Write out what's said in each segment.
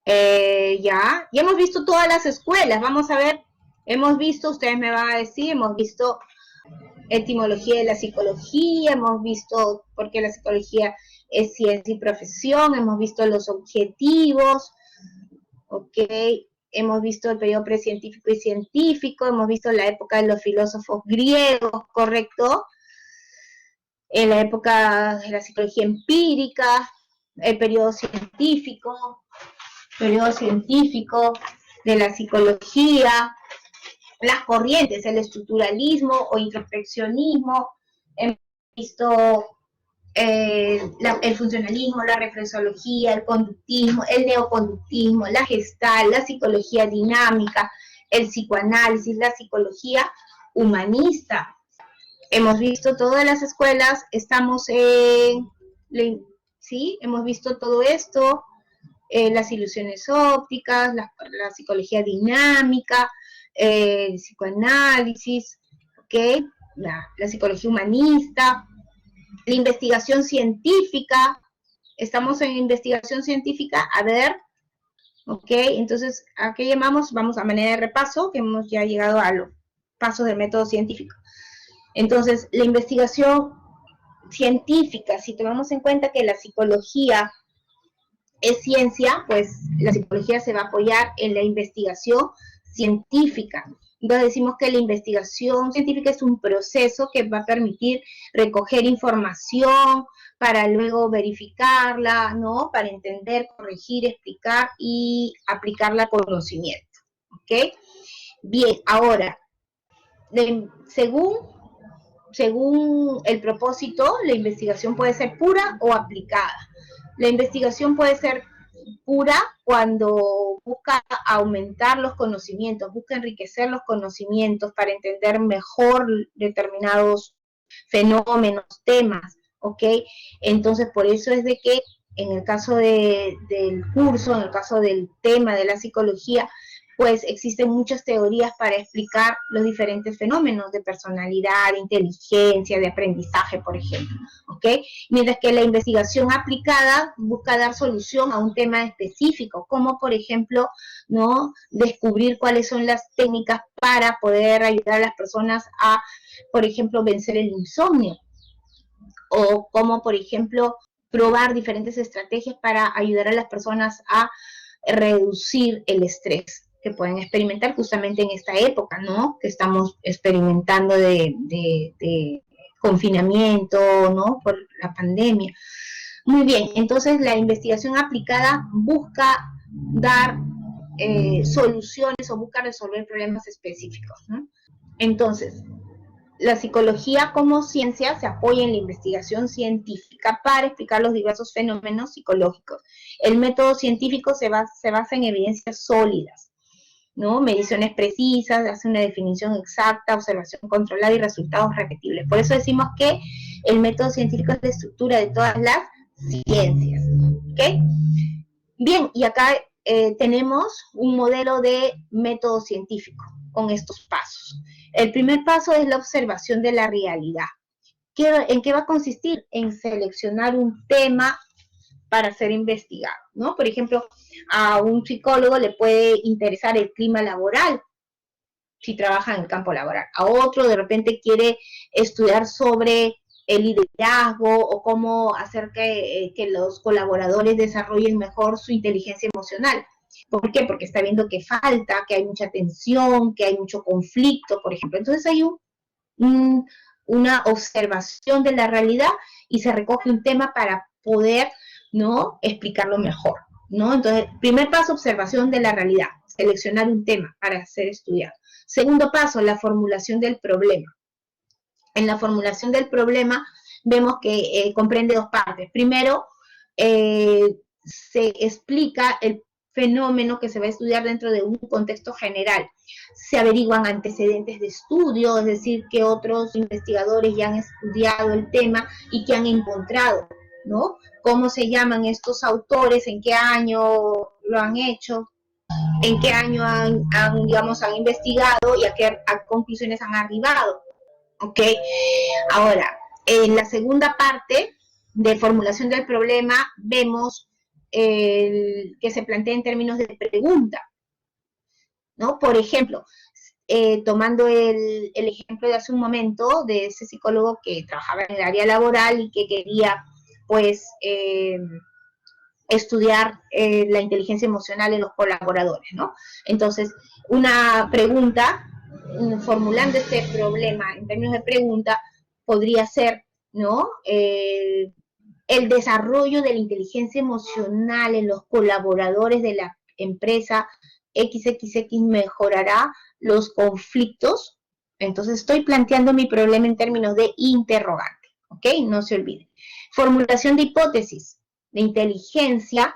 Ya hemos visto todas las escuelas, vamos a ver, hemos visto, ustedes me van a decir, hemos visto etimología de la psicología, hemos visto por qué la psicología es ciencia y profesión, hemos visto los objetivos, ok, hemos visto el periodo precientífico y científico, hemos visto la época de los filósofos griegos, ¿correcto? En la época de la psicología empírica, el periodo científico de la psicología, las corrientes, el estructuralismo o introspeccionismo, hemos visto el funcionalismo, la reflexología, el conductismo, el neoconductismo, la gestal, la psicología dinámica, el psicoanálisis, la psicología humanista. Hemos visto todas las escuelas, estamos en, ¿sí? Hemos visto todo esto, las ilusiones ópticas, la psicología dinámica, el psicoanálisis, ¿ok? La psicología humanista, la investigación científica, estamos en investigación científica, a ver, ok, entonces, ¿a qué llamamos? Vamos a manera de repaso, que hemos ya llegado a los pasos del método científico. Entonces, la investigación científica, si tomamos en cuenta que la psicología es ciencia, pues la psicología se va a apoyar en la investigación científica. Entonces decimos que la investigación científica es un proceso que va a permitir recoger información para luego verificarla, ¿no? Para entender, corregir, explicar y aplicarla a conocimiento, ¿ok? Bien, ahora, según el propósito, la investigación puede ser pura o aplicada. La investigación puede ser pura cuando busca aumentar los conocimientos, busca enriquecer los conocimientos para entender mejor determinados fenómenos, temas, ¿ok? Entonces, por eso es de que en el caso del curso, en el caso del tema de la psicología, pues existen muchas teorías para explicar los diferentes fenómenos de personalidad, de inteligencia, de aprendizaje, por ejemplo, ¿ok? Mientras que la investigación aplicada busca dar solución a un tema específico, como por ejemplo, ¿no? Descubrir cuáles son las técnicas para poder ayudar a las personas a, por ejemplo, vencer el insomnio, o como por ejemplo probar diferentes estrategias para ayudar a las personas a reducir el estrés que pueden experimentar justamente en esta época, ¿no? Que estamos experimentando de confinamiento, ¿no? Por la pandemia. Muy bien, entonces la investigación aplicada busca dar soluciones o busca resolver problemas específicos, ¿no? Entonces, la psicología como ciencia se apoya en la investigación científica para explicar los diversos fenómenos psicológicos. El método científico se basa en evidencias sólidas, ¿no? Mediciones precisas, hace una definición exacta, observación controlada y resultados repetibles. Por eso decimos que el método científico es la estructura de todas las ciencias, ¿ok? Bien, y acá tenemos un modelo de método científico con estos pasos. El primer paso es la observación de la realidad. ¿En qué va a consistir? En seleccionar un tema para ser investigado, ¿no? Por ejemplo, a un psicólogo le puede interesar el clima laboral, si trabaja en el campo laboral. A otro de repente quiere estudiar sobre el liderazgo o cómo hacer que los colaboradores desarrollen mejor su inteligencia emocional. ¿Por qué? Porque está viendo que falta, que hay mucha tensión, que hay mucho conflicto, por ejemplo. Entonces hay una observación de la realidad y se recoge un tema para poder, ¿no? Explicarlo mejor, ¿no? Entonces, primer paso, observación de la realidad, seleccionar un tema para ser estudiado. Segundo paso, la formulación del problema. En la formulación del problema vemos que comprende dos partes. Primero, se explica el fenómeno que se va a estudiar dentro de un contexto general. Se averiguan antecedentes de estudio, es decir, que otros investigadores ya han estudiado el tema y que han encontrado, ¿no? ¿Cómo se llaman estos autores? ¿En qué año lo han hecho? ¿En qué año digamos, han investigado y a qué conclusiones han arribado? ¿Ok? Ahora, en la segunda parte de formulación del problema vemos que se plantea en términos de pregunta, ¿no? Por ejemplo, tomando el ejemplo de hace un momento de ese psicólogo que trabajaba en el área laboral y que quería, pues, estudiar la inteligencia emocional en los colaboradores, ¿no? Entonces, una pregunta, formulando este problema en términos de pregunta, podría ser, ¿no? El desarrollo de la inteligencia emocional en los colaboradores de la empresa XXX mejorará los conflictos. Entonces estoy planteando mi problema en términos de interrogante, ¿ok? No se olviden. Formulación de hipótesis de inteligencia,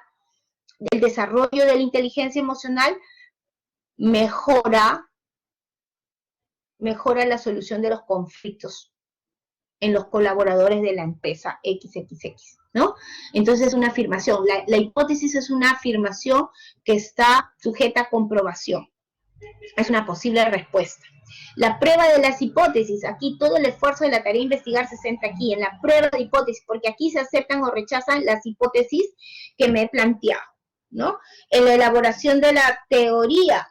el desarrollo de la inteligencia emocional mejora la solución de los conflictos en los colaboradores de la empresa XXX, ¿no? Entonces es una afirmación. La hipótesis es una afirmación que está sujeta a comprobación. Es una posible respuesta. La prueba de las hipótesis, aquí todo el esfuerzo de la tarea de investigar se centra aquí, en la prueba de hipótesis, porque aquí se aceptan o rechazan las hipótesis que me he planteado, ¿no? En la elaboración de la teoría,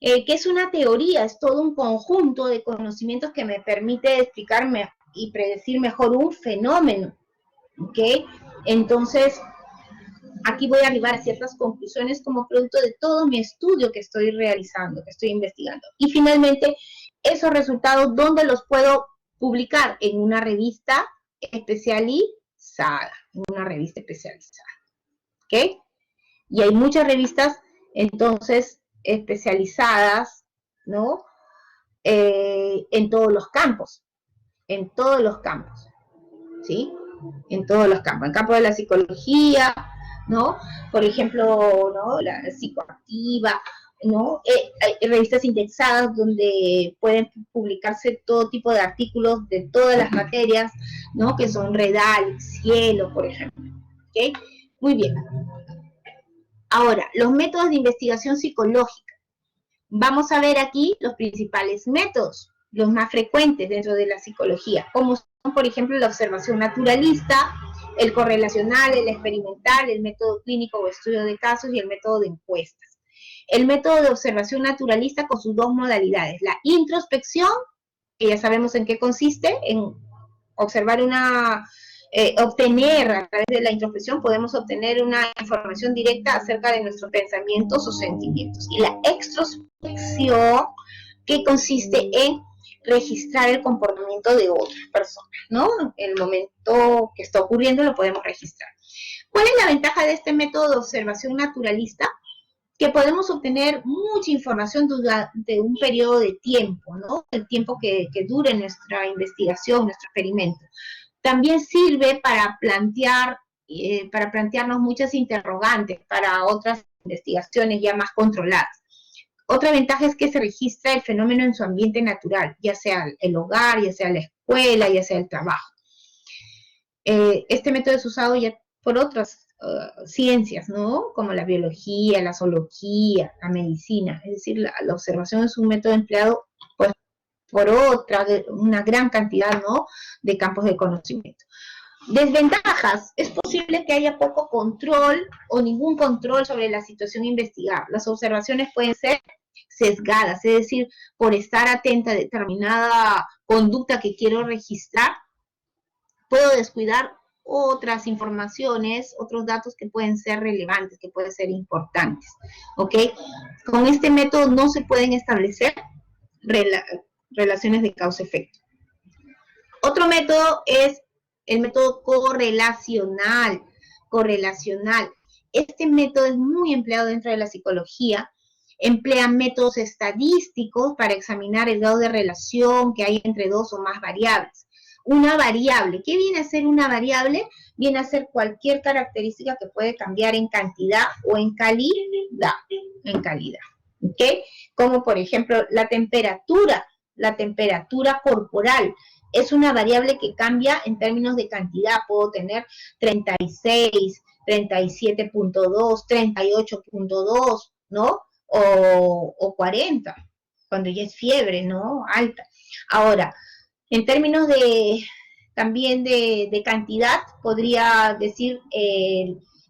¿qué es una teoría? Es todo un conjunto de conocimientos que me permite explicarme y predecir mejor un fenómeno, ¿ok? Entonces, aquí voy a arribar a ciertas conclusiones como producto de todo mi estudio que estoy realizando, que estoy investigando. Y finalmente, esos resultados, ¿dónde los puedo publicar? En una revista especializada, ¿ok? Y hay muchas revistas, entonces, especializadas, ¿no? En todos los campos, ¿sí? En todos los campos, en el campo de la psicología, ¿no? Por ejemplo, ¿no? La psicoactiva, ¿no? Hay revistas indexadas donde pueden publicarse todo tipo de artículos de todas las materias, ¿no? Que son Redal, Cielo, por ejemplo, ¿ok? Muy bien. Ahora, los métodos de investigación psicológica. Vamos a ver aquí los principales métodos, los más frecuentes dentro de la psicología, como son, por ejemplo, la observación naturalista, el correlacional, el experimental, el método clínico o estudio de casos y el método de encuestas. El método de observación naturalista con sus dos modalidades, la introspección, que ya sabemos en qué consiste, en observar obtener a través de la introspección, podemos obtener una información directa acerca de nuestros pensamientos o sentimientos. Y la extrospección, que consiste en registrar el comportamiento de otras personas, ¿no? En el momento que está ocurriendo lo podemos registrar. ¿Cuál es la ventaja de este método de observación naturalista? Que podemos obtener mucha información durante un periodo de tiempo, ¿no? El tiempo que dure nuestra investigación, nuestro experimento. También sirve para plantearnos muchas interrogantes para otras investigaciones ya más controladas. Otra ventaja es que se registra el fenómeno en su ambiente natural, ya sea el hogar, ya sea la escuela, ya sea el trabajo. Este método es usado ya por otras ciencias, ¿no? Como la biología, la zoología, la medicina. Es decir, la observación es un método empleado pues, por una gran cantidad, ¿no? De campos de conocimiento. Desventajas. Es posible que haya poco control o ningún control sobre la situación a investigar. Las observaciones pueden ser sesgadas, es decir, por estar atenta a determinada conducta que quiero registrar, puedo descuidar otras informaciones, otros datos que pueden ser relevantes, que pueden ser importantes, ¿ok? Con este método no se pueden establecer relaciones de causa-efecto. Otro método es el método correlacional. Este método es muy empleado dentro de la psicología. Emplea métodos estadísticos para examinar el grado de relación que hay entre dos o más variables. Una variable, ¿qué viene a ser una variable? Viene a ser cualquier característica que puede cambiar en cantidad o en calidad. ¿Ok? Como por ejemplo la temperatura corporal. Es una variable que cambia en términos de cantidad. Puedo tener 36, 37.2, 38.2, ¿no? O 40, cuando ya es fiebre, ¿no? Alta. Ahora, en términos de también de cantidad, podría decir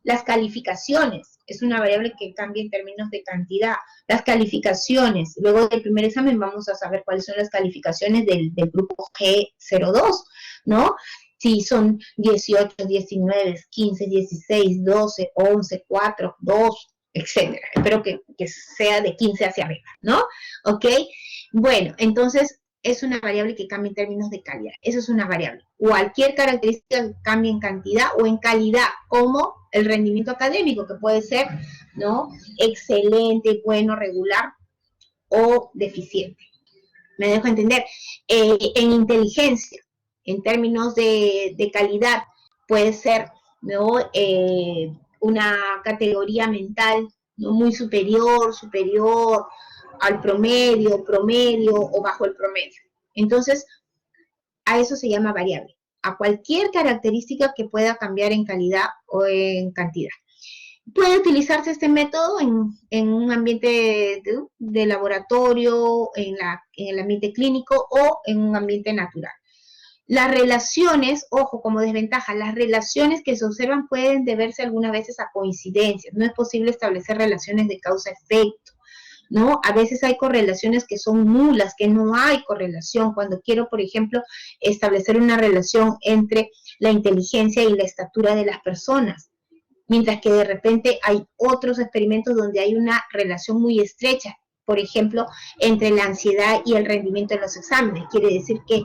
las calificaciones. Es una variable que cambia en términos de cantidad. Las calificaciones, luego del primer examen vamos a saber cuáles son las calificaciones del grupo G02, ¿no? Si son 18, 19, 15, 16, 12, 11, 4, 2, etcétera. Espero que sea de 15 hacia arriba, ¿no? ¿Ok? Bueno, entonces es una variable que cambia en términos de calidad. Eso es una variable. Cualquier característica que cambie en cantidad o en calidad, como el rendimiento académico, que puede ser, ¿no? Excelente, bueno, regular o deficiente. ¿Me dejo entender? En inteligencia, en términos de calidad, puede ser, ¿no? Una categoría mental, ¿no? Muy superior al promedio o bajo el promedio. Entonces, a eso se llama variable, a cualquier característica que pueda cambiar en calidad o en cantidad. Puede utilizarse este método en un ambiente de laboratorio, en el ambiente clínico o en un ambiente natural. Las relaciones, ojo, como desventaja, las relaciones que se observan pueden deberse algunas veces a coincidencias. No es posible establecer relaciones de causa-efecto, ¿no? A veces hay correlaciones que son nulas, que no hay correlación. Cuando quiero, por ejemplo, establecer una relación entre la inteligencia y la estatura de las personas, mientras que de repente hay otros experimentos donde hay una relación muy estrecha, por ejemplo, entre la ansiedad y el rendimiento de los exámenes. Quiere decir que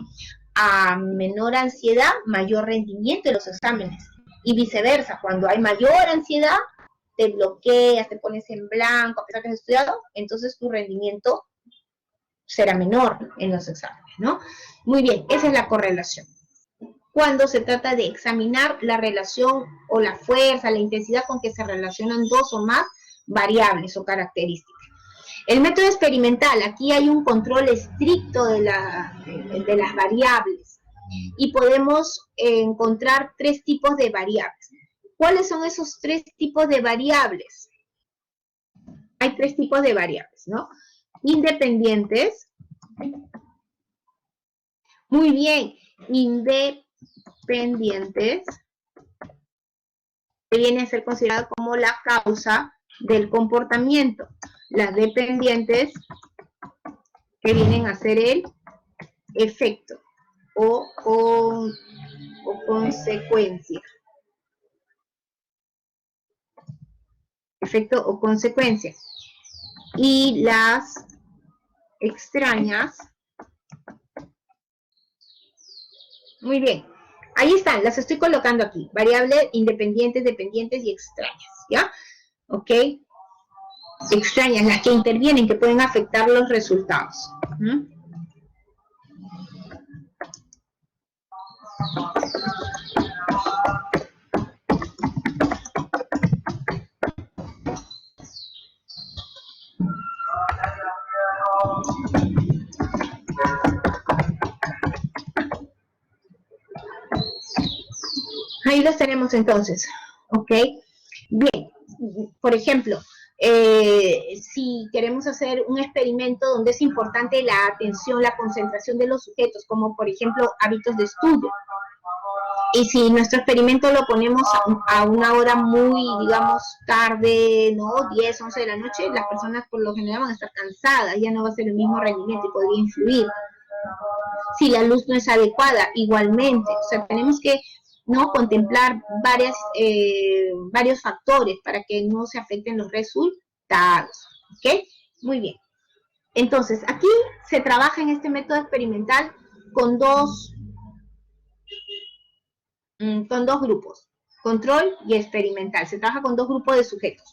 a menor ansiedad, mayor rendimiento de los exámenes. Y viceversa, cuando hay mayor ansiedad, te bloqueas, te pones en blanco, a pesar que has estudiado, entonces tu rendimiento será menor en los exámenes, ¿no? Muy bien, esa es la correlación. Cuando se trata de examinar la relación o la fuerza, la intensidad con que se relacionan dos o más variables o características. El método experimental, aquí hay un control estricto de las variables y podemos encontrar tres tipos de variables. ¿Cuáles son esos tres tipos de variables? Hay tres tipos de variables, ¿no? Independientes. Muy bien, independientes, que viene a ser considerado como la causa del comportamiento. Las dependientes, que vienen a ser el efecto o consecuencia. Efecto o consecuencia. Y las extrañas. Muy bien. Ahí están, las estoy colocando aquí. Variables independientes, dependientes y extrañas, ¿ya? ¿Ok? Extrañas, las que intervienen, que pueden afectar los resultados. Ahí los tenemos entonces, ¿ok? Bien, por ejemplo, si queremos hacer un experimento donde es importante la atención, la concentración de los sujetos, como por ejemplo hábitos de estudio, y si nuestro experimento lo ponemos a una hora muy, digamos, tarde, ¿no? 10, 11 de la noche, las personas por lo general van a estar cansadas, ya no va a ser el mismo rendimiento y podría influir. Si la luz no es adecuada, igualmente, o sea, tenemos que, ¿no?, contemplar varios factores para que no se afecten los resultados, ¿ok? Muy bien. Entonces, aquí se trabaja en este método experimental con dos grupos, control y experimental. Se trabaja con dos grupos de sujetos.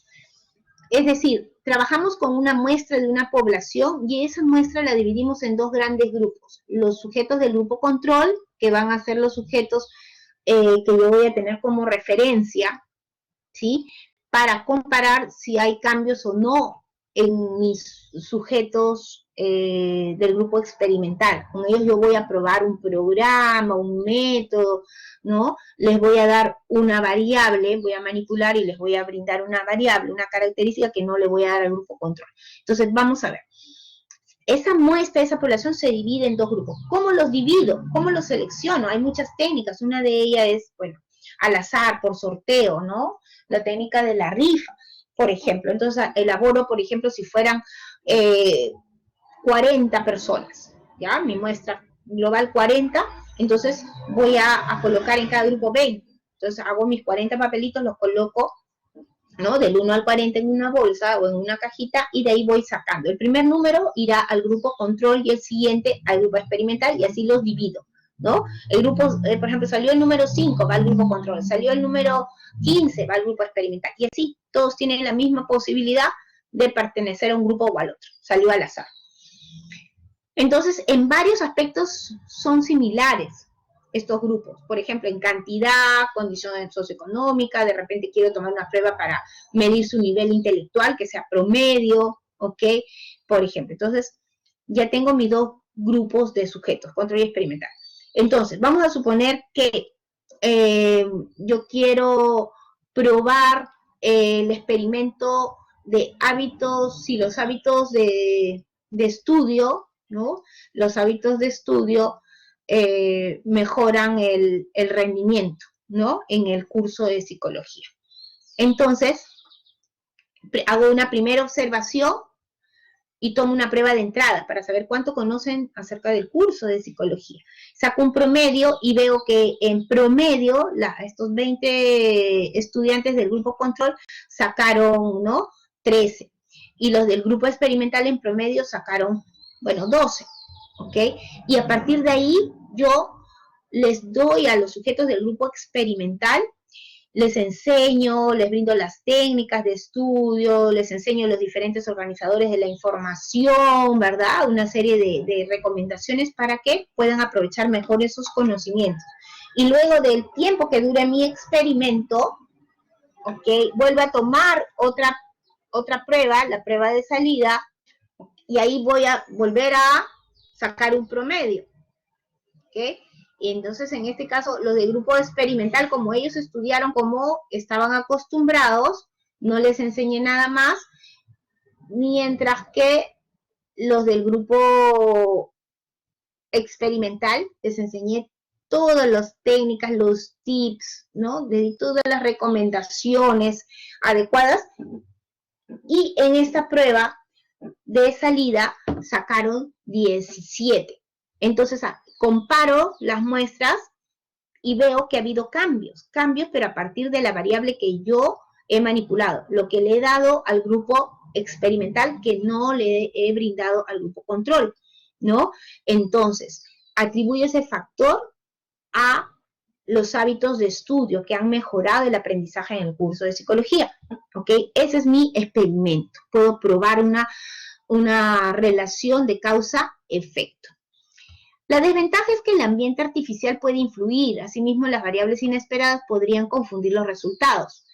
Es decir, trabajamos con una muestra de una población y esa muestra la dividimos en dos grandes grupos. Los sujetos del grupo control, que van a ser los sujetos que yo voy a tener como referencia, ¿sí?, para comparar si hay cambios o no en mis sujetos del grupo experimental. Con ellos yo voy a probar un programa, un método, ¿no? Les voy a dar una variable, voy a manipular y les voy a brindar una variable, una característica que no le voy a dar al grupo control. Entonces, vamos a ver. esa muestra, esa población se divide en dos grupos. ¿Cómo los divido? ¿Cómo los selecciono? Hay muchas técnicas. Una de ellas es, bueno, al azar, por sorteo, ¿no? La técnica de la rifa, por ejemplo. Entonces, elaboro, por ejemplo, si fueran 40 personas, ¿ya? Mi muestra global 40, entonces voy a colocar en cada grupo 20. Entonces hago mis 40 papelitos, los coloco, ¿no? Del 1 al 40 en una bolsa o en una cajita y de ahí voy sacando. El primer número irá al grupo control y el siguiente al grupo experimental y así los divido, ¿no? El grupo, por ejemplo, salió el número 5, va al grupo control, salió el número 15, va al grupo experimental y así todos tienen la misma posibilidad de pertenecer a un grupo o al otro, salió al azar. Entonces, en varios aspectos son similares estos grupos. Por ejemplo, en cantidad, condición socioeconómica, de repente quiero tomar una prueba para medir su nivel intelectual, que sea promedio, ¿ok? Por ejemplo, entonces ya tengo mis dos grupos de sujetos, control y experimental. Entonces, vamos a suponer que yo quiero probar el experimento de hábitos, si los hábitos de estudio, ¿no? Los hábitos de estudio mejoran el rendimiento, ¿no? En el curso de psicología. Entonces, hago una primera observación y tomo una prueba de entrada para saber cuánto conocen acerca del curso de psicología. Saco un promedio y veo que en promedio estos 20 estudiantes del grupo control sacaron, ¿no? 13. Y los del grupo experimental en promedio sacaron, bueno, 12. ¿Ok? Y a partir de ahí yo les doy a los sujetos del grupo experimental, les enseño, les brindo las técnicas de estudio, les enseño los diferentes organizadores de la información, ¿verdad? Una serie de recomendaciones para que puedan aprovechar mejor esos conocimientos. Y luego del tiempo que dure mi experimento, ¿ok? Vuelvo a tomar otra prueba, la prueba de salida, y ahí voy a volver a sacar un promedio, ¿ok? Y entonces, en este caso, los del grupo experimental, como ellos estudiaron como estaban acostumbrados, no les enseñé nada más, mientras que los del grupo experimental les enseñé todas las técnicas, los tips, ¿no? Le di todas las recomendaciones adecuadas y en esta prueba de salida sacaron 17. Entonces, comparo las muestras y veo que ha habido cambios, pero a partir de la variable que yo he manipulado, lo que le he dado al grupo experimental que no le he brindado al grupo control, ¿no? Entonces, atribuyo ese factor a los hábitos de estudio que han mejorado el aprendizaje en el curso de psicología, ¿ok? Ese es mi experimento. Puedo probar una relación de causa-efecto. La desventaja es que el ambiente artificial puede influir, asimismo las variables inesperadas podrían confundir los resultados.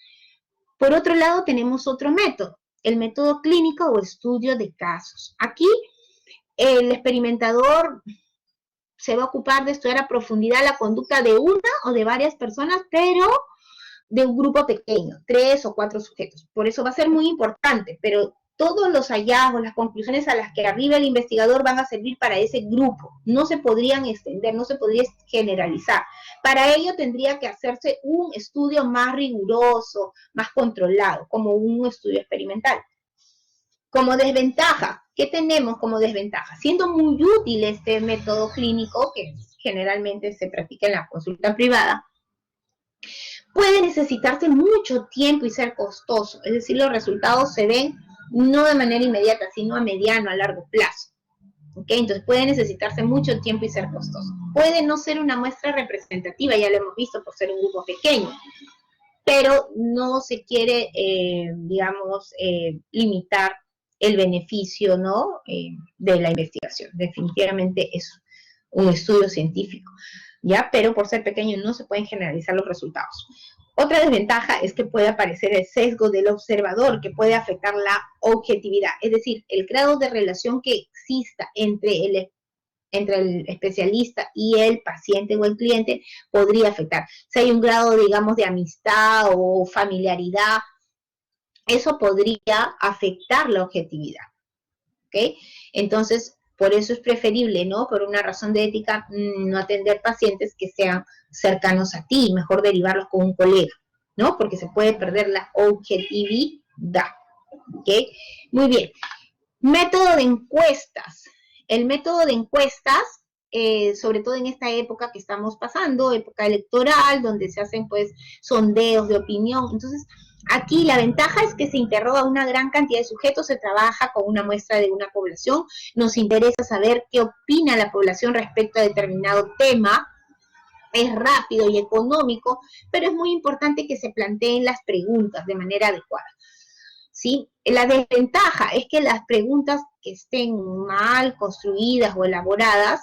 Por otro lado, tenemos otro método, el método clínico o estudio de casos. Aquí el experimentador se va a ocupar de estudiar a profundidad la conducta de una o de varias personas, pero de un grupo pequeño, 3 o 4 sujetos. Por eso va a ser muy importante, pero todos los hallazgos, las conclusiones a las que arriba el investigador van a servir para ese grupo. No se podrían extender, no se podría generalizar. Para ello tendría que hacerse un estudio más riguroso, más controlado, como un estudio experimental. Como desventaja, ¿qué tenemos como desventaja? Siendo muy útil este método clínico, que generalmente se practica en la consulta privada, puede necesitarse mucho tiempo y ser costoso, es decir, los resultados se ven no de manera inmediata, sino a mediano, a largo plazo. ¿Okay? Entonces puede necesitarse mucho tiempo y ser costoso. Puede no ser una muestra representativa, ya lo hemos visto por ser un grupo pequeño, pero no se quiere, digamos, limitar el beneficio, ¿no? De la investigación. Definitivamente es un estudio científico, ¿ya? Pero por ser pequeño no se pueden generalizar los resultados. Otra desventaja es que puede aparecer el sesgo del observador, que puede afectar la objetividad, es decir, el grado de relación que exista entre el especialista y el paciente o el cliente podría afectar. Si hay un grado, digamos, de amistad o familiaridad, eso podría afectar la objetividad, ¿ok? Entonces, Por eso es preferible, ¿no? Por una razón de ética, no atender pacientes que sean cercanos a ti, mejor derivarlos con un colega, ¿no? Porque se puede perder la objetividad, ¿ok? Muy bien. Método de encuestas. El método de encuestas, sobre todo en esta época que estamos pasando, época electoral, donde se hacen pues sondeos de opinión. Entonces, aquí la ventaja es que se interroga a una gran cantidad de sujetos, se trabaja con una muestra de una población, nos interesa saber qué opina la población respecto a determinado tema, es rápido y económico, pero es muy importante que se planteen las preguntas de manera adecuada. ¿Sí? La desventaja es que las preguntas que estén mal construidas o elaboradas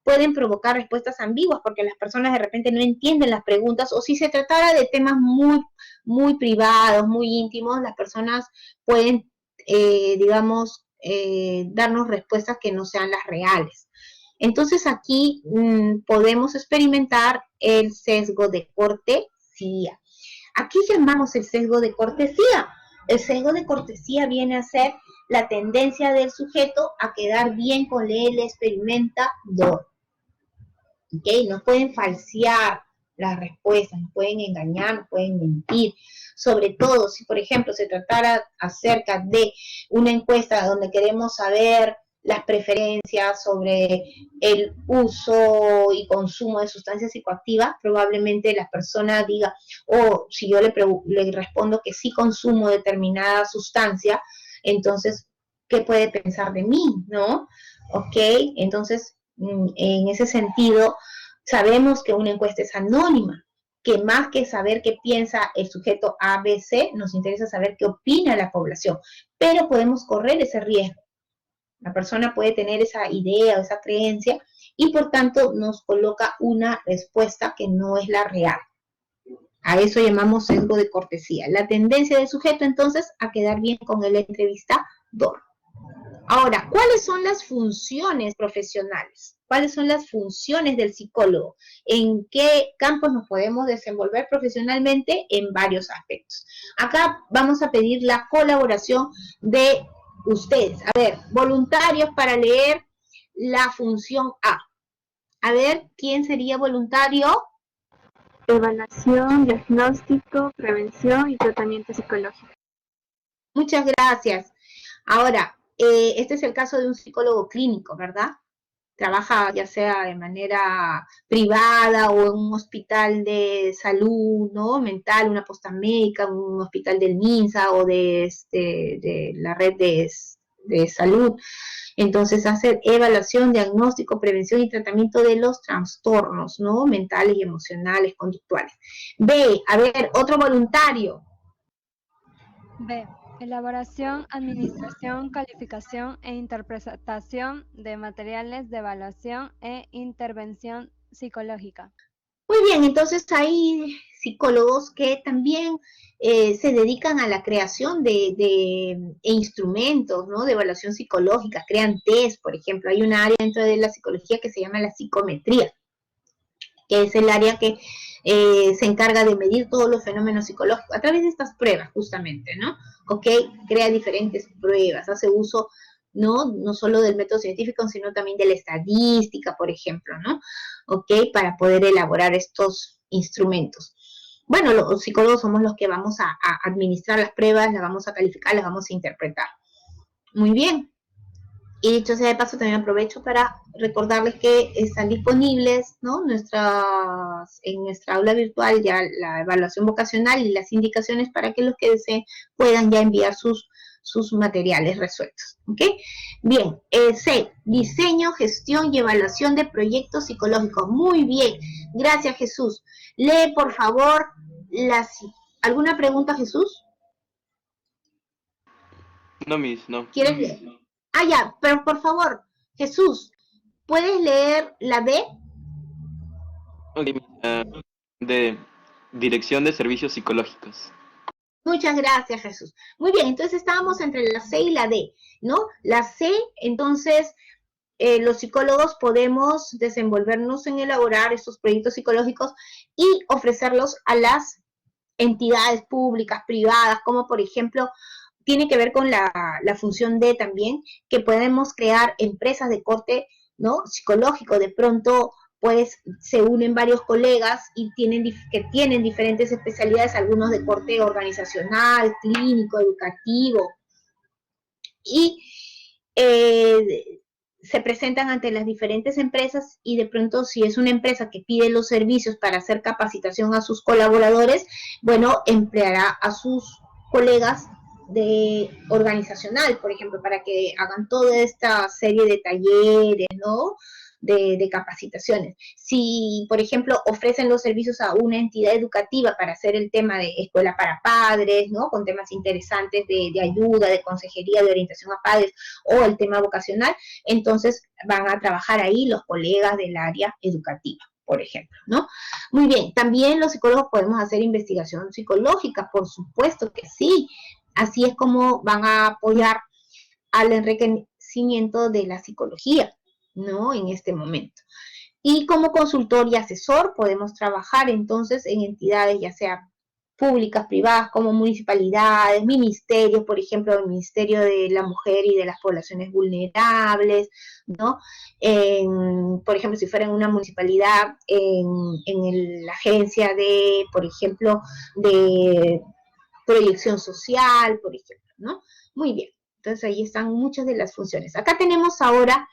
pueden provocar respuestas ambiguas porque las personas de repente no entienden las preguntas, o si se tratara de temas muy privados, muy íntimos, las personas pueden, digamos, darnos respuestas que no sean las reales. Entonces aquí podemos experimentar el sesgo de cortesía. Aquí llamamos el sesgo de cortesía. El sesgo de cortesía viene a ser la tendencia del sujeto a quedar bien con el experimentador. ¿Okay? Nos pueden falsear las respuestas, nos pueden engañar, nos pueden mentir. Sobre todo si, por ejemplo, se tratara acerca de una encuesta donde queremos saber las preferencias sobre el uso y consumo de sustancias psicoactivas, probablemente la persona diga, si yo le respondo que sí consumo determinada sustancia, entonces, ¿qué puede pensar de mí? ¿No? ¿Ok? Entonces, en ese sentido, sabemos que una encuesta es anónima, que más que saber qué piensa el sujeto ABC, nos interesa saber qué opina la población, pero podemos correr ese riesgo. La persona puede tener esa idea o esa creencia y por tanto nos coloca una respuesta que no es la real. A eso llamamos sesgo de cortesía. La tendencia del sujeto entonces a quedar bien con el entrevistador. Ahora, ¿cuáles son las funciones profesionales? ¿Cuáles son las funciones del psicólogo? ¿En qué campos nos podemos desenvolver profesionalmente? En varios aspectos. Acá vamos a pedir la colaboración de ustedes. A ver, voluntarios para leer la función A. A ver, ¿quién sería voluntario? Evaluación, diagnóstico, prevención y tratamiento psicológico. Muchas gracias. Ahora, este es el caso de un psicólogo clínico, ¿verdad? Trabaja ya sea de manera privada o en un hospital de salud, ¿no? Mental, una posta médica, un hospital del MINSA o de la red de salud. Entonces, hacer evaluación, diagnóstico, prevención y tratamiento de los trastornos, ¿no? Mentales y emocionales, conductuales. B, a ver, otro voluntario. B. Elaboración, administración, calificación e interpretación de materiales de evaluación e intervención psicológica. Muy bien, entonces hay psicólogos que también se dedican a la creación de instrumentos, ¿no? De evaluación psicológica, crean test, por ejemplo. Hay un área dentro de la psicología que se llama la psicometría, que es el área que se encarga de medir todos los fenómenos psicológicos a través de estas pruebas, justamente, ¿no? ¿Ok? Crea diferentes pruebas, hace uso no solo del método científico, sino también de la estadística, por ejemplo, ¿no? ¿Ok? Para poder elaborar estos instrumentos. Bueno, los psicólogos somos los que vamos a administrar las pruebas, las vamos a calificar, las vamos a interpretar. Muy bien. Y dicho sea de paso, también aprovecho para recordarles que están disponibles, ¿no? En nuestra aula virtual ya la evaluación vocacional y las indicaciones para que los que deseen puedan ya enviar sus materiales resueltos. ¿Ok? Bien, C, diseño, gestión y evaluación de proyectos psicológicos. Muy bien, gracias Jesús. Lee por favor ¿alguna pregunta, Jesús? No, Miss, no. ¿Quieres leer? Ah, ya, pero por favor, Jesús, ¿puedes leer la B? Ok, de Dirección de Servicios Psicológicos. Muchas gracias, Jesús. Muy bien, entonces estábamos entre la C y la D, ¿no? La C, entonces, los psicólogos podemos desenvolvernos en elaborar estos proyectos psicológicos y ofrecerlos a las entidades públicas, privadas, como por ejemplo tiene que ver con la función D también, que podemos crear empresas de corte, ¿no?, psicológico. De pronto, pues, se unen varios colegas y que tienen diferentes especialidades, algunos de corte organizacional, clínico, educativo, y se presentan ante las diferentes empresas, y de pronto, si es una empresa que pide los servicios para hacer capacitación a sus colaboradores, bueno, empleará a sus colegas de organizacional, por ejemplo, para que hagan toda esta serie de talleres, ¿no?, de capacitaciones. Si, por ejemplo, ofrecen los servicios a una entidad educativa para hacer el tema de escuela para padres, ¿no?, con temas interesantes de ayuda, de consejería, de orientación a padres, o el tema vocacional, entonces van a trabajar ahí los colegas del área educativa, por ejemplo, ¿no? Muy bien, también los psicólogos podemos hacer investigación psicológica, por supuesto que sí. Así es como van a apoyar al enriquecimiento de la psicología, ¿no?, en este momento. Y como consultor y asesor podemos trabajar entonces en entidades ya sea públicas, privadas, como municipalidades, ministerios, por ejemplo, el Ministerio de la Mujer y de las Poblaciones Vulnerables, ¿no? Por ejemplo, si fuera en una municipalidad, en la agencia de, por ejemplo, de proyección social, por ejemplo, ¿no? Muy bien. Entonces ahí están muchas de las funciones. Acá tenemos ahora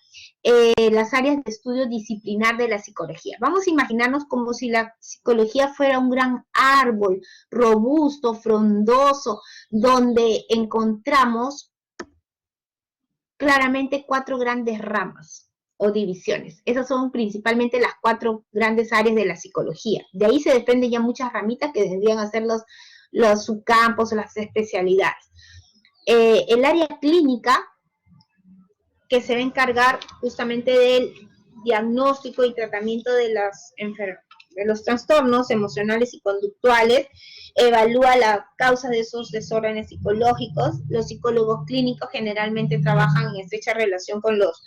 las áreas de estudio disciplinar de la psicología. Vamos a imaginarnos como si la psicología fuera un gran árbol robusto, frondoso, donde encontramos claramente 4 grandes ramas o divisiones. Esas son principalmente las 4 grandes áreas de la psicología. De ahí se desprenden ya muchas ramitas que tendrían a ser los subcampos o las especialidades. El área clínica, que se va a encargar justamente del diagnóstico y tratamiento de los trastornos emocionales y conductuales, evalúa la causa de esos desórdenes psicológicos. Los psicólogos clínicos generalmente trabajan en estrecha relación con los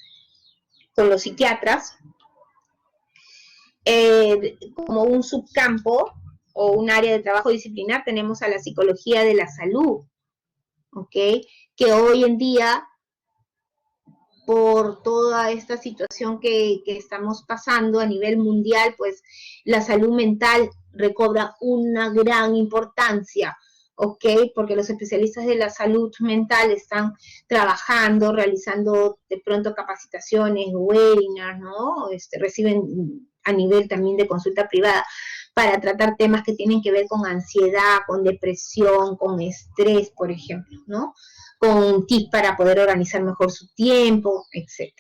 psiquiatras. Como un subcampo o un área de trabajo disciplinar tenemos a la psicología de la salud, ¿ok?, que hoy en día, por toda esta situación que estamos pasando a nivel mundial, pues la salud mental recobra una gran importancia, ¿ok? Porque los especialistas de la salud mental están trabajando, realizando de pronto capacitaciones, webinars, ¿no? Reciben a nivel también de consulta privada para tratar temas que tienen que ver con ansiedad, con depresión, con estrés, por ejemplo, ¿no? Con tips para poder organizar mejor su tiempo, etc.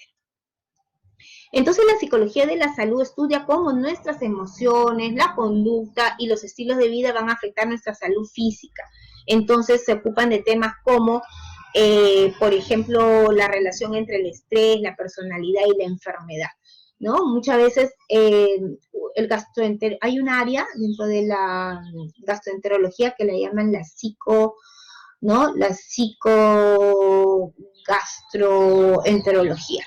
Entonces la psicología de la salud estudia cómo nuestras emociones, la conducta y los estilos de vida van a afectar nuestra salud física. Entonces se ocupan de temas como, por ejemplo, la relación entre el estrés, la personalidad y la enfermedad, ¿no? Muchas veces hay un área dentro de la gastroenterología que le llaman la psicogastroenterología,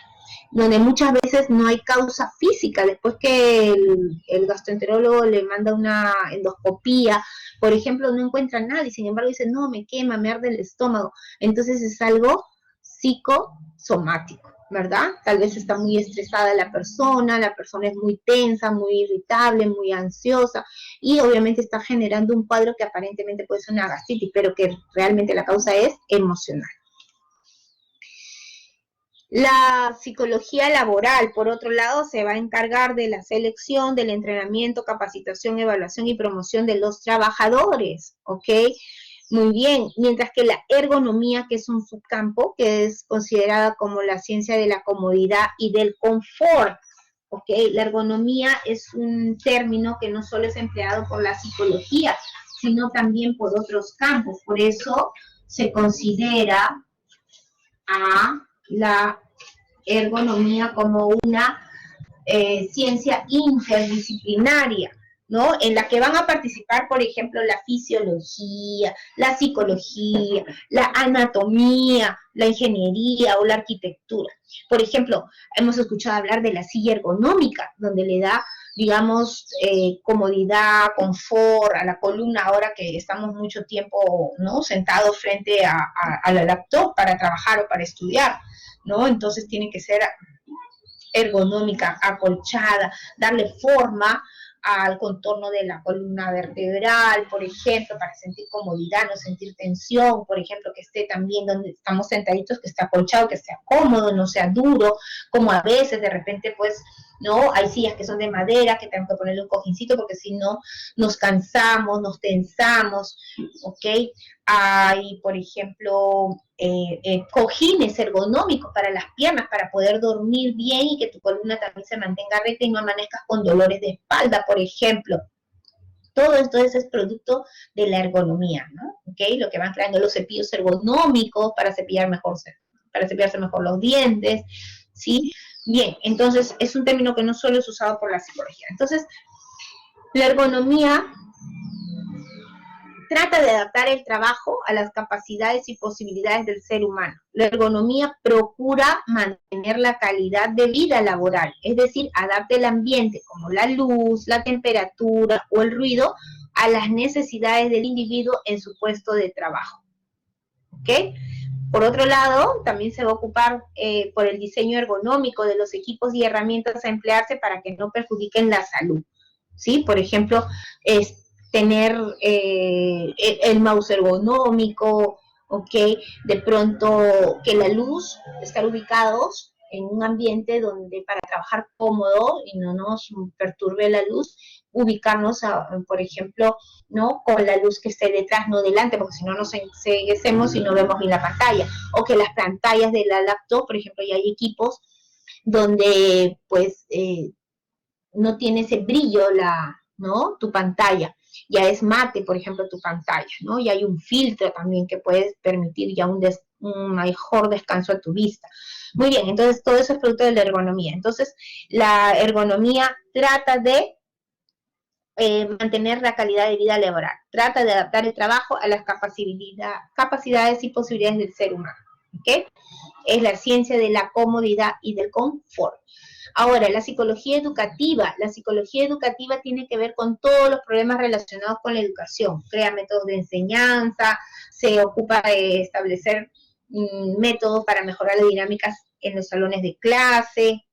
donde muchas veces no hay causa física. Después que el gastroenterólogo le manda una endoscopía, por ejemplo, no encuentra nada y sin embargo dice, no, me quema, me arde el estómago. Entonces es algo psicosomático, ¿verdad? Tal vez está muy estresada la persona es muy tensa, muy irritable, muy ansiosa, y obviamente está generando un cuadro que aparentemente puede ser una gastritis, pero que realmente la causa es emocional. La psicología laboral, por otro lado, se va a encargar de la selección, del entrenamiento, capacitación, evaluación y promoción de los trabajadores, ¿ok? Muy bien, mientras que la ergonomía, que es un subcampo, que es considerada como la ciencia de la comodidad y del confort, ¿ok? La ergonomía es un término que no solo es empleado por la psicología, sino también por otros campos. Por eso se considera a la ergonomía como una ciencia interdisciplinaria, ¿no? En la que van a participar, por ejemplo, la fisiología, la psicología, la anatomía, la ingeniería o la arquitectura. Por ejemplo, hemos escuchado hablar de la silla ergonómica, donde le da digamos, comodidad, confort, a la columna ahora que estamos mucho tiempo, ¿no?, sentados frente a la laptop para trabajar o para estudiar, ¿no? Entonces tiene que ser ergonómica, acolchada, darle forma al contorno de la columna vertebral, por ejemplo, para sentir comodidad, no sentir tensión, por ejemplo, que esté también donde estamos sentaditos, que esté acolchado, que sea cómodo, no sea duro, como a veces de repente pues, ¿no? Hay sillas que son de madera, que tenemos que ponerle un cojincito porque si no nos cansamos, nos tensamos, ¿ok? Hay, por ejemplo, cojines ergonómicos para las piernas, para poder dormir bien y que tu columna también se mantenga recta y no amanezcas con dolores de espalda, por ejemplo. Todo esto es producto de la ergonomía, ¿no? ¿Okay? Lo que van creando los cepillos ergonómicos para cepillarse mejor los dientes, ¿sí? Bien, entonces es un término que no solo es usado por la psicología. Entonces, la ergonomía trata de adaptar el trabajo a las capacidades y posibilidades del ser humano. La ergonomía procura mantener la calidad de vida laboral, es decir, adapta el ambiente como la luz, la temperatura o el ruido a las necesidades del individuo en su puesto de trabajo. ¿Ok? Por otro lado, también se va a ocupar por el diseño ergonómico de los equipos y herramientas a emplearse para que no perjudiquen la salud. ¿Sí? Por ejemplo, tener el mouse ergonómico, ¿ok? De pronto que la luz, estar ubicados en un ambiente donde para trabajar cómodo y no nos perturbe la luz, ubicarnos, por ejemplo, ¿no?, con la luz que esté detrás, no delante, porque si no nos enceguecemos y no vemos bien la pantalla, o que las pantallas de la laptop, por ejemplo, ya hay equipos donde pues no tiene ese brillo ¿no?, tu pantalla, ya es mate, por ejemplo, tu pantalla, ¿no? Y hay un filtro también que puede permitir ya un mejor descanso a tu vista. Muy bien, entonces todo eso es producto de la ergonomía. Entonces, la ergonomía trata de mantener la calidad de vida laboral, trata de adaptar el trabajo a las capacidades y posibilidades del ser humano, ¿ok? Es la ciencia de la comodidad y del confort. Ahora, la psicología educativa tiene que ver con todos los problemas relacionados con la educación, crea métodos de enseñanza, se ocupa de establecer métodos para mejorar las dinámicas en los salones de clase,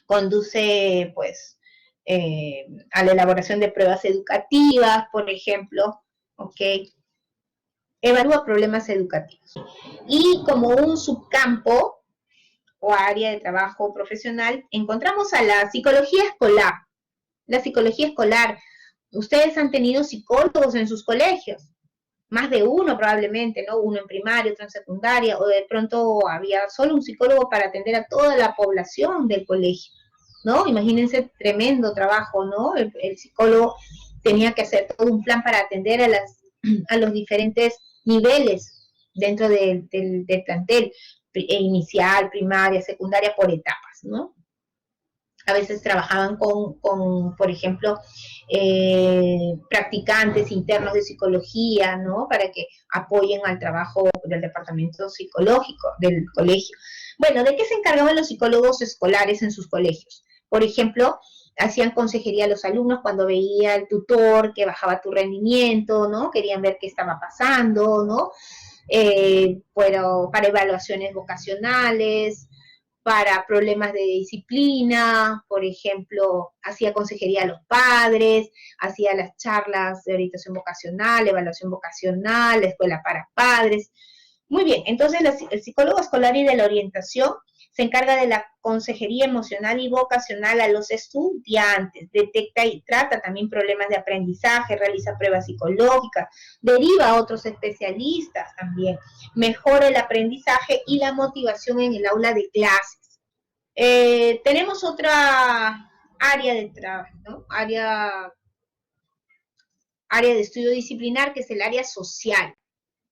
conduce pues a la elaboración de pruebas educativas, por ejemplo, ¿ok? Evalúa problemas educativos. Y como un subcampo o área de trabajo profesional, encontramos a la psicología escolar. La psicología escolar, ustedes han tenido psicólogos en sus colegios, más de uno probablemente, ¿no? Uno en primaria, otro en secundaria, o de pronto había solo un psicólogo para atender a toda la población del colegio, ¿no? Imagínense tremendo trabajo, ¿no? El psicólogo tenía que hacer todo un plan para atender a los diferentes niveles dentro del plantel, inicial, primaria, secundaria, por etapas, ¿no? A veces trabajaban con por ejemplo, practicantes internos de psicología, ¿no? Para que apoyen al trabajo del departamento psicológico del colegio. Bueno, ¿de qué se encargaban los psicólogos escolares en sus colegios? Por ejemplo, hacían consejería a los alumnos cuando veía el tutor que bajaba tu rendimiento, ¿no? Querían ver qué estaba pasando, ¿no? Pero para evaluaciones vocacionales, para problemas de disciplina, por ejemplo, hacía consejería a los padres, hacía las charlas de orientación vocacional, evaluación vocacional, la escuela para padres. Muy bien, entonces el psicólogo escolar y de la orientación se encarga de la consejería emocional y vocacional a los estudiantes, detecta y trata también problemas de aprendizaje, realiza pruebas psicológicas, deriva a otros especialistas también, mejora el aprendizaje y la motivación en el aula de clases. Tenemos otra área de trabajo, ¿no? Área de estudio disciplinar, que es el área social.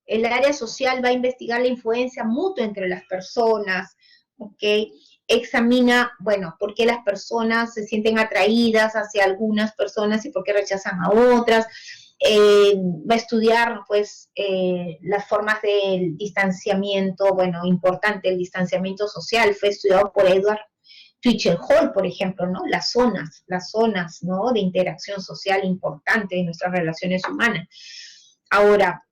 El área social va a investigar la influencia mutua entre las personas, ¿ok? Examina, bueno, por qué las personas se sienten atraídas hacia algunas personas y por qué rechazan a otras. Va a estudiar, pues, las formas del distanciamiento, bueno, importante, el distanciamiento social, fue estudiado por Edward Twitchell Hall, por ejemplo, ¿no? Las zonas, ¿no? De interacción social importante de nuestras relaciones humanas. Ahora,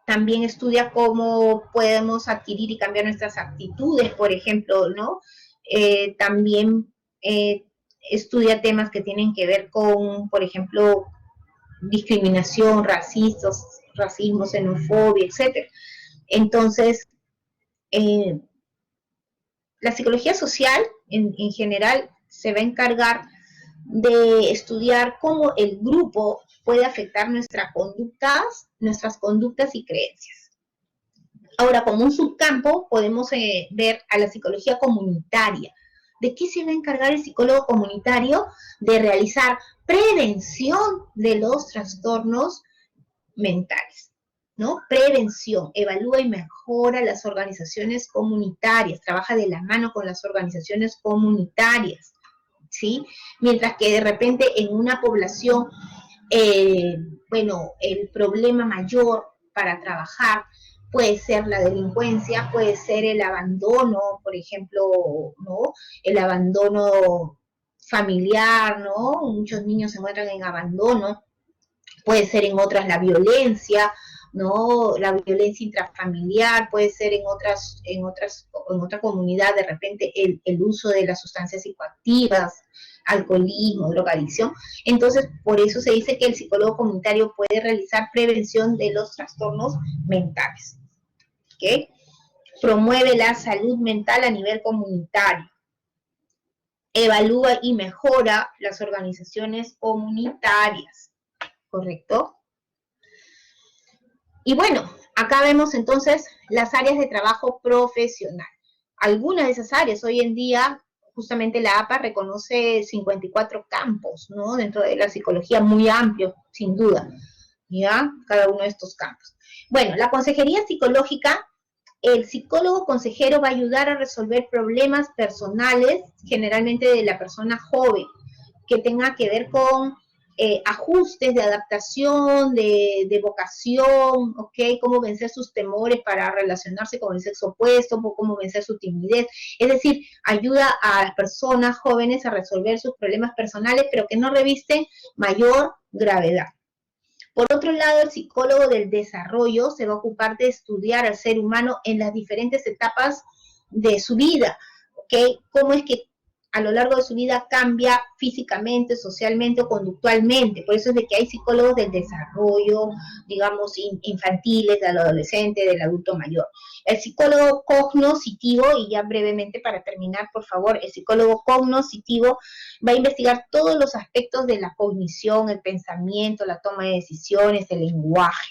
también estudia cómo podemos adquirir y cambiar nuestras actitudes, por ejemplo, ¿no? También estudia temas que tienen que ver con, por ejemplo, discriminación, racismo, xenofobia, etc. Entonces, la psicología social, en general, se va a encargar de estudiar cómo el grupo puede afectar nuestras conductas y creencias. Ahora, como un subcampo, podemos ver a la psicología comunitaria. ¿De qué se va a encargar el psicólogo comunitario? De realizar prevención de los trastornos mentales, ¿no? Prevención, evalúa y mejora las organizaciones comunitarias, trabaja de la mano con las organizaciones comunitarias, ¿sí? Mientras que de repente en una población, bueno, el problema mayor para trabajar puede ser la delincuencia, puede ser el abandono, por ejemplo, ¿no? El abandono familiar, ¿no? Muchos niños se encuentran en abandono, puede ser en otras la violencia, ¿no? La violencia intrafamiliar, puede ser en otra comunidad, de repente el uso de las sustancias psicoactivas, alcoholismo, drogadicción. Entonces, por eso se dice que el psicólogo comunitario puede realizar prevención de los trastornos mentales. ¿Okay? Promueve la salud mental a nivel comunitario. Evalúa y mejora las organizaciones comunitarias. ¿Correcto? Y bueno, acá vemos entonces las áreas de trabajo profesional. Algunas de esas áreas, hoy en día, justamente la APA reconoce 54 campos, ¿no? Dentro de la psicología, muy amplio, sin duda, ¿ya? Cada uno de estos campos. Bueno, la consejería psicológica, el psicólogo consejero va a ayudar a resolver problemas personales, generalmente de la persona joven, que tenga que ver con ajustes de adaptación, de vocación, ¿ok? Cómo vencer sus temores para relacionarse con el sexo opuesto, cómo vencer su timidez. Es decir, ayuda a las personas jóvenes a resolver sus problemas personales, pero que no revisten mayor gravedad. Por otro lado, el psicólogo del desarrollo se va a ocupar de estudiar al ser humano en las diferentes etapas de su vida, ¿ok? Cómo es que a lo largo de su vida cambia físicamente, socialmente o conductualmente. Por eso es de que hay psicólogos del desarrollo, digamos, infantiles, del adolescente, del adulto mayor. El psicólogo cognoscitivo, y ya brevemente para terminar, por favor, el psicólogo cognoscitivo va a investigar todos los aspectos de la cognición, el pensamiento, la toma de decisiones, el lenguaje.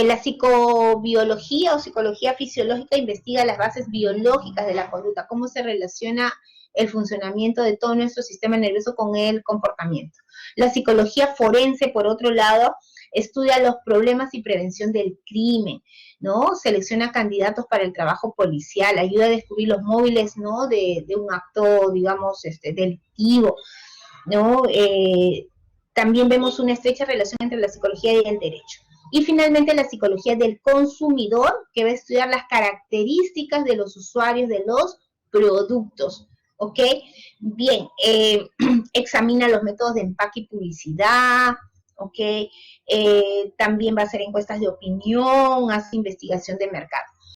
La psicobiología o psicología fisiológica investiga las bases biológicas de la conducta, cómo se relaciona el funcionamiento de todo nuestro sistema nervioso con el comportamiento. La psicología forense, por otro lado, estudia los problemas y prevención del crimen, ¿no? Selecciona candidatos para el trabajo policial, ayuda a descubrir los móviles, ¿no? De un acto, digamos, delictivo, ¿no? También vemos una estrecha relación entre la psicología y el derecho. Y finalmente la psicología del consumidor, que va a estudiar las características de los usuarios de los productos, ¿ok? Bien, examina los métodos de empaque y publicidad, ¿ok? También va a hacer encuestas de opinión, hace investigación de mercado.